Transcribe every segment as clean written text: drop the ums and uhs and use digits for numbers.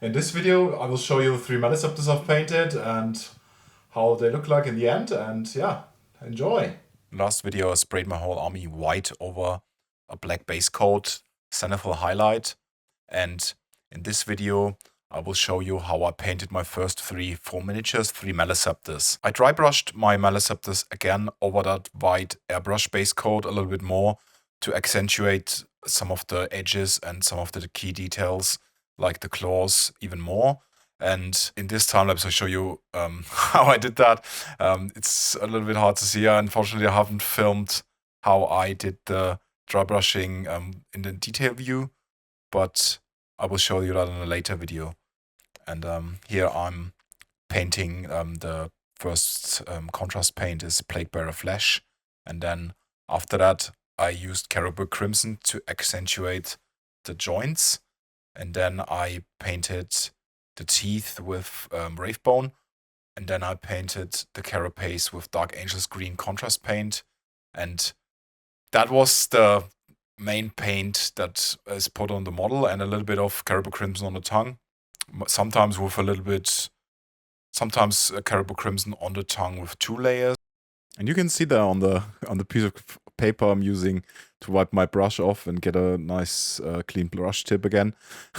In this video, I will show you 3 Maleceptors I've painted and how they look like in the end, and yeah, enjoy! Last video I sprayed my whole army white over a black base coat, zenithal highlight, and in this video I will show you how I painted my first 3 full miniatures, 3 Maleceptors. I dry brushed my Maleceptors again over that white airbrush base coat a little bit more to accentuate some of the edges and some of the key details like the claws even more. And in this time lapse I show you how I did that. It's a little bit hard to see. Unfortunately I haven't filmed how I did the dry brushing in the detail view, but I will show you that in a later video. And here I'm painting the first contrast paint is Plaguebearer Flesh, and then after that I used Caribou Crimson to accentuate the joints, and then I painted the teeth with Wravebone, and then I painted the carapace with Dark Angels Green contrast paint, and that was the main paint that is put on the model, and a little bit of Caribou Crimson on the tongue, sometimes with a little bit, sometimes Caribou Crimson on the tongue with 2 layers. And you can see that on the piece of paper I'm using to wipe my brush off and get a nice clean brush tip again.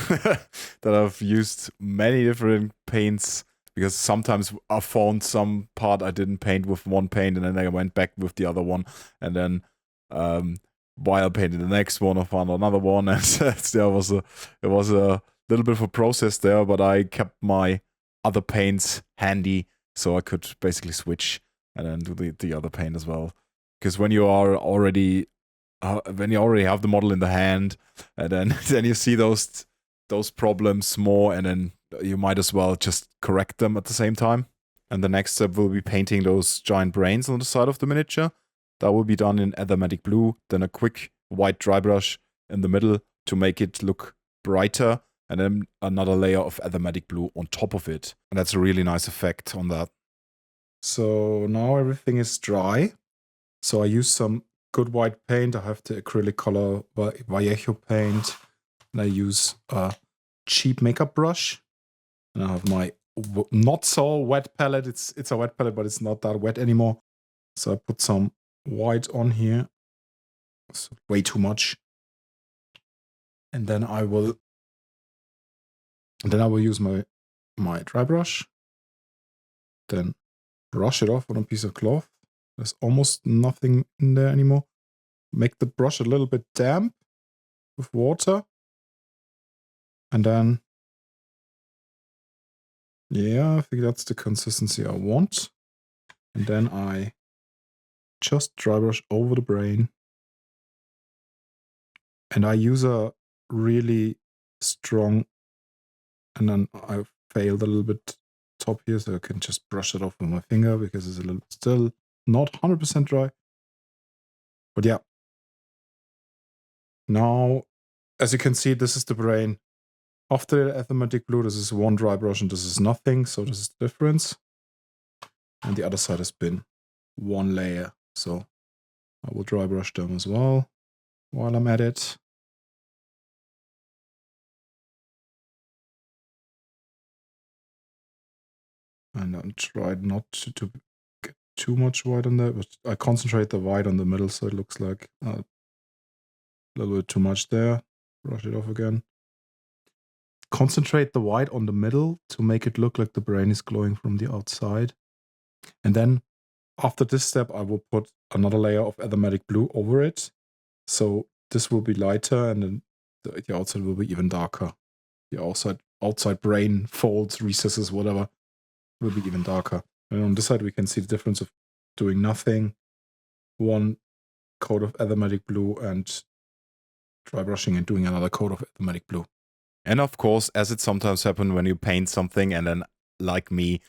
That I've used many different paints, because sometimes I found some part I didn't paint with one paint and then I went back with the other one, and then while I painted the next one I found another one, and it was a little bit of a process there, but I kept my other paints handy so I could basically switch and then do the other paint as well. Because when you are already when you already have the model in the hand, and then then you see those problems more, and then you might as well just correct them at the same time. And the next step will be painting those giant brains on the side of the miniature. That will be done in Aethermatic Blue, then a quick white dry brush in the middle to make it look brighter, and then another layer of Aethermatic Blue on top of it. And that's a really nice effect on that. So now everything is dry. So I use some good white paint. I have the acrylic color Vallejo paint, and I use a cheap makeup brush. And I have my not so wet palette. It's a wet palette, but it's not that wet anymore. So I put some white on here. It's way too much. And then I will use my dry brush. Then brush it off on a piece of cloth. There's almost nothing in there anymore. Make the brush a little bit damp with water. And then, yeah, I think that's the consistency I want. And then I just dry brush over the brain. And I use a really strong, and then I failed a little bit top here, so I can just brush it off with my finger because it's a little still not 100% dry. But yeah. Now, as you can see, this is the brain. After the Aethermatic Blue, this is one dry brush and this is nothing, so this is the difference. And the other side has been one layer, so I will dry brush them as well while I'm at it. And I tried not to get too much white on there, but I concentrate the white on the middle, so it looks like a little bit too much there. Brush it off again. Concentrate the white on the middle to make it look like the brain is glowing from the outside. And then after this step, I will put another layer of Aethermatic Blue over it. So this will be lighter, and then the outside will be even darker. The outside brain folds, recesses, whatever, will be even darker. And on this side, we can see the difference of doing nothing, one coat of Aethermatic Blue, and dry brushing and doing another coat of Aethermatic Blue. And of course, as it sometimes happens when you paint something and then, like me,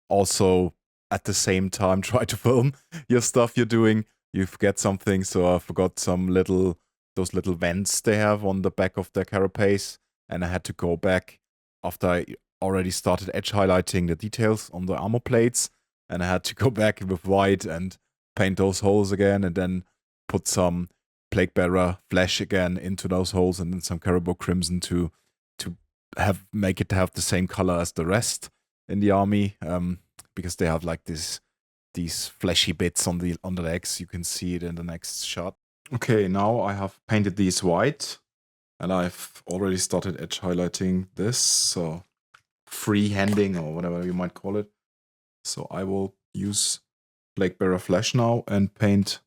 also at the same time try to film your stuff you're doing, you forget something. So I forgot those little vents they have on the back of their carapace, and I had to go back after I already started edge highlighting the details on the armor plates, and I had to go back with white and paint those holes again, and then put some Plaguebearer Flesh again into those holes, and then some Caribou Crimson to make it have the same color as the rest in the army, because they have like these fleshy bits on the legs. You can see it in the next shot. Okay, now I have painted these white, and I've already started edge highlighting this, so freehanding or whatever you might call it. So I will use Blackbearer Flash now and paint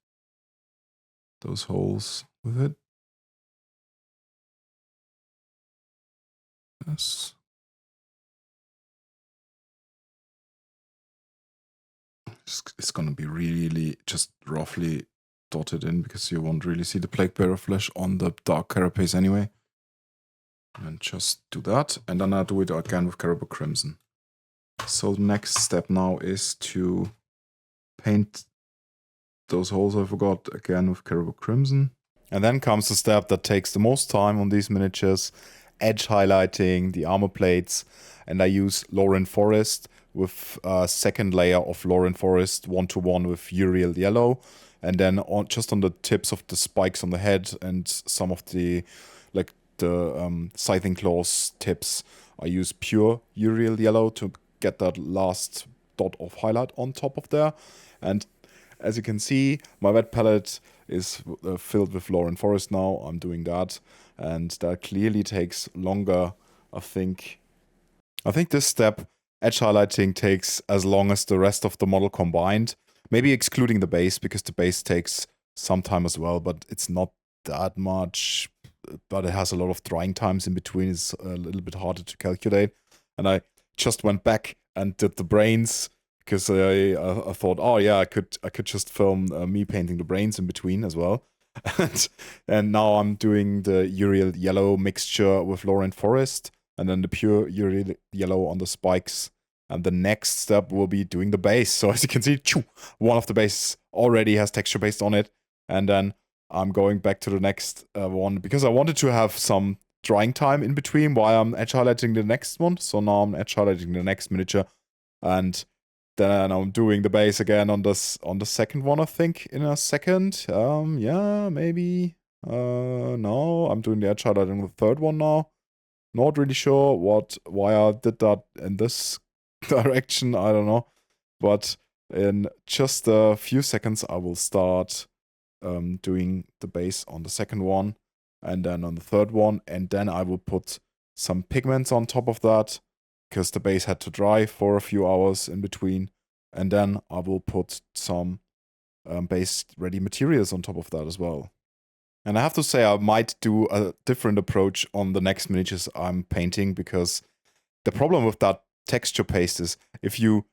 those holes with it. Yes. It's gonna be really just roughly dotted in because you won't really see the Blackbearer Flash on the dark carapace anyway. And just do that, and then I do it again with Caribou Crimson. So the next step now is to paint those holes I forgot again with Caribou Crimson. And then comes the step that takes the most time on these miniatures, edge highlighting the armor plates. And I use Lauren Forest with a second layer of Lauren Forest 1-to-1 with Uriel Yellow. And then just on the tips of the spikes on the head and some of the Scything Claws tips, I use pure Uriel Yellow to get that last dot of highlight on top of there. And as you can see, my wet palette is filled with Lauren Forest now. I'm doing that, and that clearly takes longer. I think this step, edge highlighting, takes as long as the rest of the model combined. Maybe excluding the base, because the base takes some time as well, but it's not that much. But it has a lot of drying times in between. It's a little bit harder to calculate. And I just went back and did the brains, because I thought, oh yeah, I could just film me painting the brains in between as well. And now I'm doing the Uriel Yellow mixture with Lauren Forest, and then the pure Uriel Yellow on the spikes. And the next step will be doing the base. So as you can see, one of the bases already has texture paste on it. And then I'm going back to the next one, because I wanted to have some drying time in between while I'm edge highlighting the next one. So now I'm edge highlighting the next miniature, and then I'm doing the base again on the second one, I think, in a second. Yeah, maybe. No, I'm doing the edge highlighting on the third one now. Not really sure why I did that in this direction. I don't know, but in just a few seconds I will start doing the base on the second one, and then on the third one, and then I will put some pigments on top of that, because the base had to dry for a few hours in between, and then I will put some base ready materials on top of that as well. And I have to say, I might do a different approach on the next miniatures I'm painting, because the problem with that texture paste is if you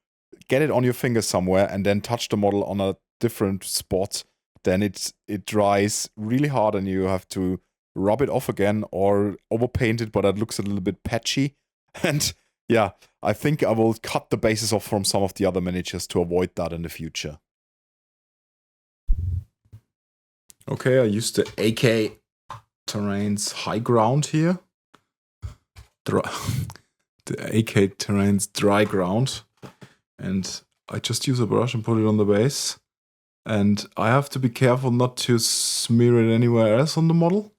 get it on your finger somewhere and then touch the model on a different spot, then it dries really hard and you have to rub it off again or overpaint it, but that looks a little bit patchy. And yeah, I think I will cut the bases off from some of the other miniatures to avoid that in the future. Okay, I used the AK Terrain's High Ground here. The AK Terrain's Dry Ground. And I just use a brush and put it on the base. And I have to be careful not to smear it anywhere else on the model,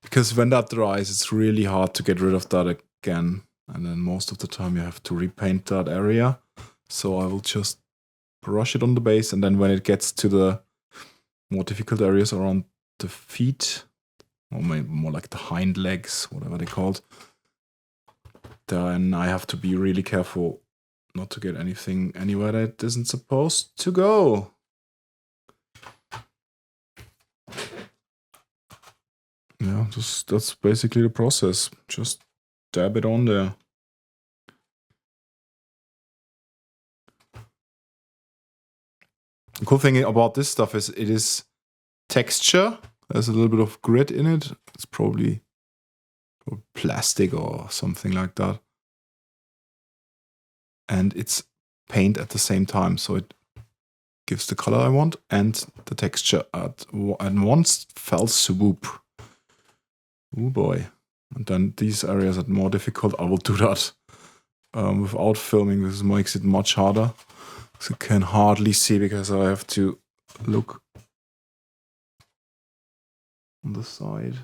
because when that dries, it's really hard to get rid of that again. And then most of the time you have to repaint that area. So I will just brush it on the base, and then when it gets to the more difficult areas around the feet, or maybe more like the hind legs, whatever they're called, then I have to be really careful not to get anything anywhere that isn't supposed to go. Yeah, that's basically the process. Just dab it on there. The cool thing about this stuff is it is texture. There's a little bit of grit in it. It's probably plastic or something like that. And it's paint at the same time, so it gives the color I want and the texture at one fell swoop. Oh boy. And then these areas are more difficult. I will do that without filming. This makes it much harder. So you can hardly see because I have to look on the side.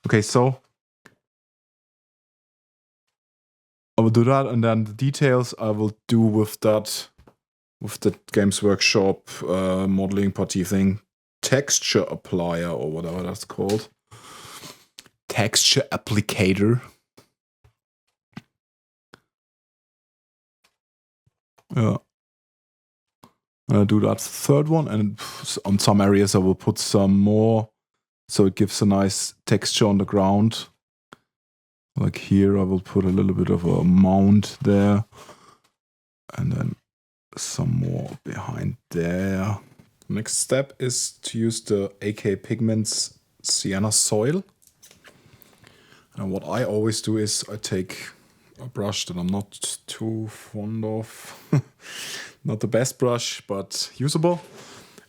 Okay, so I will do that, and then the details I will do with that, with the Games Workshop modeling putty thing, texture applier or whatever that's called, texture applicator. Yeah, I'll do that third one, and on some areas I will put some more, so it gives a nice texture on the ground. Like here, I will put a little bit of a mound there, and then some more behind there. Next step is to use the AK Pigments Sienna Soil. And what I always do is I take a brush that I'm not too fond of. Not the best brush, but usable.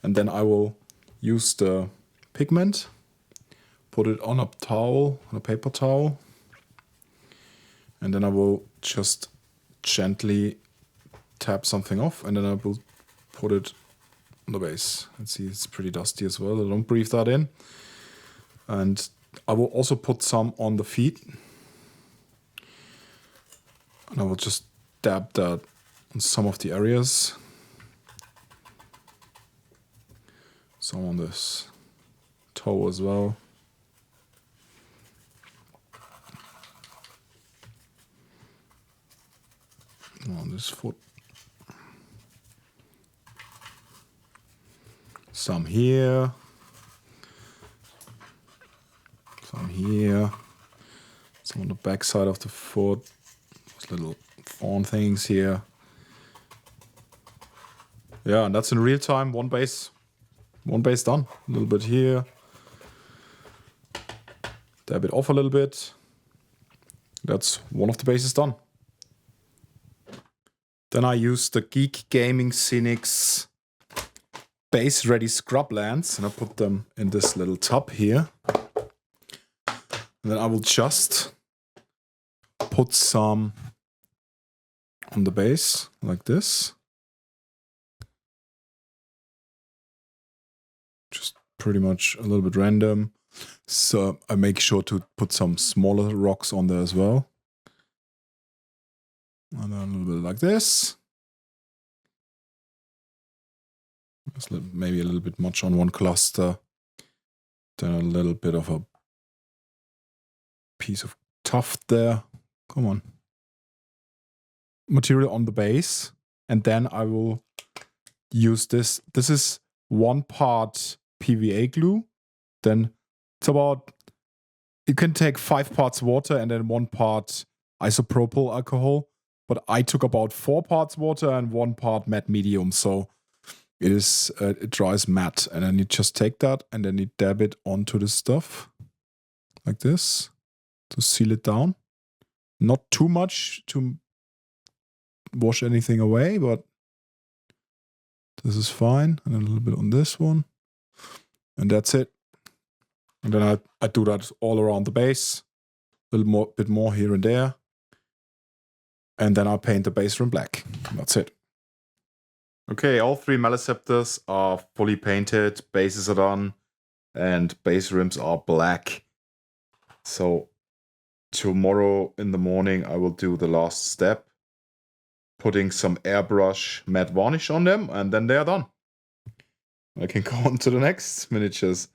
And then I will use the pigment, put it on a towel, on a paper towel. And then I will just gently tap something off, and then I will put it on the base. Let's see, it's pretty dusty as well. I don't breathe that in. And I will also put some on the feet. And I will just dab that on some of the areas. Some on this toe as well. On this foot. Some here. Some here. Some on the back side of the foot. Those little thorn things here. Yeah, and that's in real time. One base done. A little bit here. Dab it off a little bit. That's one of the bases done. Then I use the Geek Gaming Cynics base ready scrublands, and I put them in this little tub here. And then I will just put some on the base like this. Just pretty much a little bit random. So I make sure to put some smaller rocks on there as well. And then a little bit like this. Just maybe a little bit much on one cluster. Then a little bit of a piece of tuft there. Come on. Material on the base. And then I will use this. This is 1 part PVA glue. Then it's about, you can take 5 parts water and then 1 part isopropyl alcohol. But I took about 4 parts water and 1 part matte medium. So it is, it dries matte. And then you just take that and then you dab it onto the stuff. Like this. To seal it down. Not too much to wash anything away, but this is fine. And a little bit on this one. And that's it. And then I do that all around the base. A little more, bit more here and there. And then I'll paint the base rim black. That's it. Okay, all 3 Maleceptors are fully painted. Bases are done. And base rims are black. So tomorrow in the morning I will do the last step. Putting some airbrush matte varnish on them. And then they are done. I can go on to the next miniatures.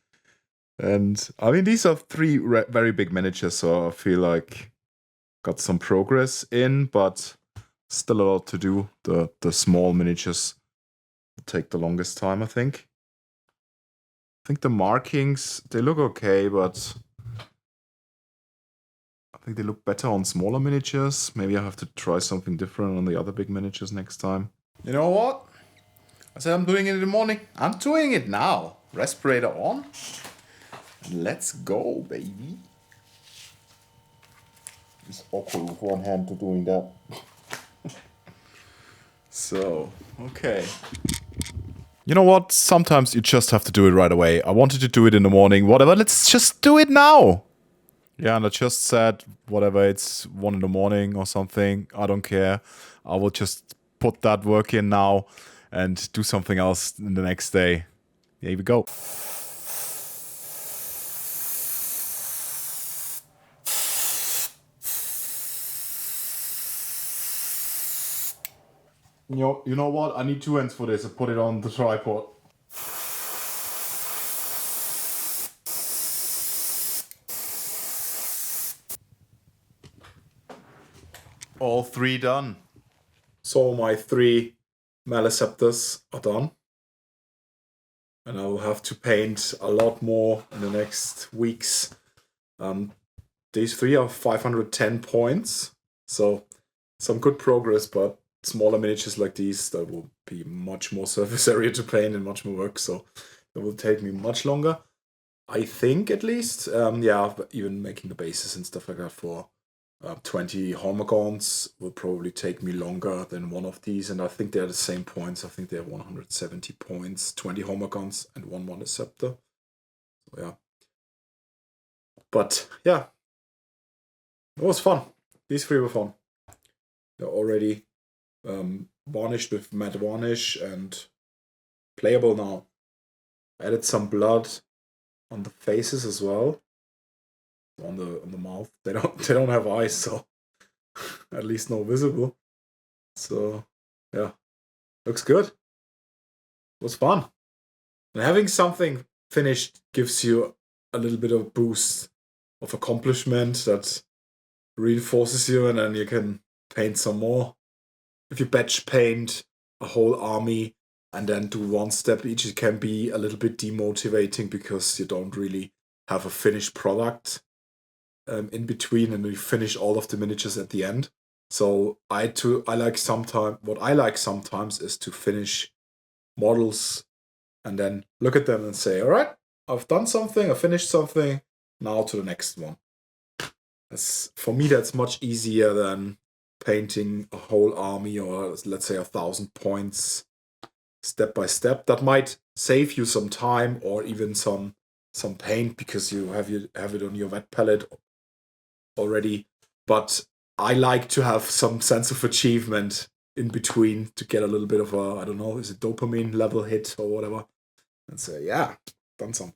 And I mean, these are 3 very big miniatures. So I feel like got some progress in, but still a lot to do. The small miniatures will take the longest time, I think. I think the markings, they look okay, but I think they look better on smaller miniatures. Maybe I have to try something different on the other big miniatures next time. You know what? I said I'm doing it in the morning. I'm doing it now. Respirator on. Let's go, baby. It's awkward with one hand to doing that. So, okay. You know what? Sometimes you just have to do it right away. I wanted to do it in the morning. Whatever, let's just do it now. Yeah, and I just said, whatever, it's 1 in the morning or something. I don't care. I will just put that work in now and do something else in the next day. Here we go. You know what? I need 2 ends for this. I put it on the tripod. All 3 done. So my 3 Maleceptors are done. And I will have to paint a lot more in the next weeks. These 3 are 510 points. So some good progress, but smaller miniatures like these, that will be much more surface area to paint and much more work. So it will take me much longer. I think at least. Yeah, but even making the bases and stuff like that for 20 Hormagons will probably take me longer than one of these, and I think they're the same points. I think they have 170 points, 20 Hormagons and 1 Maleceptor. So yeah. But yeah, it was fun. These 3 were fun. They're already varnished with matte varnish and playable now. Added some blood on the faces as well. On the mouth. They don't have eyes, so at least no visible. So yeah, looks good. It was fun. And having something finished gives you a little bit of boost of accomplishment that reinforces you, and then you can paint some more. If you batch paint a whole army and then do 1 step each, it can be a little bit demotivating because you don't really have a finished product in between, and you finish all of the miniatures at the end. So what I like sometimes is to finish models and then look at them and say, all right, I've done something, I finished something, now to the next one. For me, that's much easier than painting a whole army, or let's say 1,000 points step by step. That might save you some time or even some paint because you have it on your wet palette already. But I like to have some sense of achievement in between to get a little bit of a, I don't know, is it dopamine level hit or whatever, and say, yeah, done something.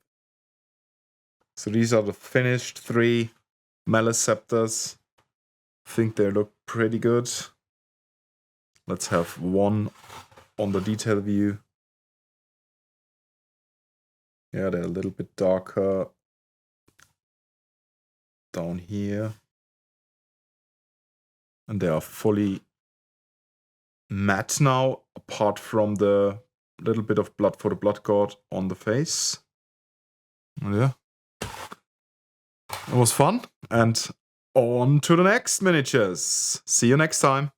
So these are the finished 3 Maleceptors. I think they look pretty good. Let's have one on the detail view. Yeah, they're a little bit darker down here. And they are fully matte now, apart from the little bit of blood for the blood god on the face. Yeah. It was fun. And on to the next miniatures. See you next time.